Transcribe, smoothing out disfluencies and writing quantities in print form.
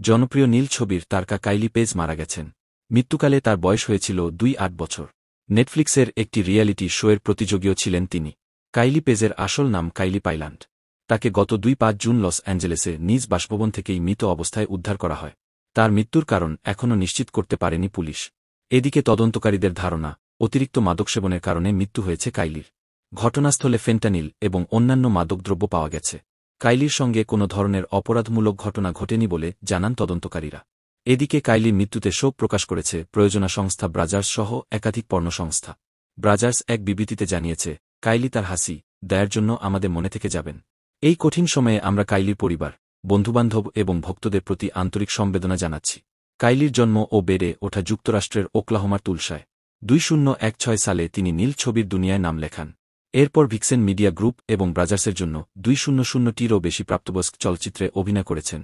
জনপ্রিয় নীল ছবির তারকা কাইলি পেজ মারা গেছেন। মৃত্যুকালে তার বয়স হয়েছিল 28 বছর। নেটফ্লিক্সের একটি রিয়ালিটি শোয়ের প্রতিযোগীও ছিলেন তিনি। কাইলি পেজের আসল নাম কাইলি পাইল্যান্ড। তাকে গত 2-5 জুন লস অ্যাঞ্জেলেসে নিজ বাসভবন থেকেই মৃত অবস্থায় উদ্ধার করা হয়। তার মৃত্যুর কারণ এখনও নিশ্চিত করতে পারেনি পুলিশ। এদিকে তদন্তকারীদের ধারণা, অতিরিক্ত মাদক সেবনের কারণে মৃত্যু হয়েছে কাইলির। ঘটনাস্থলে ফেন্টানিল এবং অন্যান্য মাদকদ্রব্য পাওয়া গেছে। কাইলির সঙ্গে কোনো ধরনের অপরাধমূলক ঘটনা ঘটেনি বলে জানান তদন্তকারীরা। এদিকে কাইলির মৃত্যুতে শোক প্রকাশ করেছে প্রযোজনা সংস্থা ব্রাজার্স সহ একাধিক পর্ণ সংস্থা। ব্রাজার্স এক বিবৃতিতে জানিয়েছে, কাইলি তার হাসি, দয়ার জন্য আমাদের মনে থেকে যাবেন। এই কঠিন সময়ে আমরা কাইলির পরিবার, বন্ধুবান্ধব এবং ভক্তদের প্রতি আন্তরিক সমবেদনা জানাচ্ছি। কাইলির জন্ম ও বেড়ে ওঠা যুক্তরাষ্ট্রের ওকলাহোমার তুলসায়। 2016 সালে তিনি নীল ছবির দুনিয়ায় নাম লেখান। এরপর ভিক্সেন মিডিয়া গ্রুপ এবং ব্রাজার্সের জন্য 200টিরও বেশি প্রাপ্তবয়স্ক চলচ্চিত্রে অভিনয় করেছেন।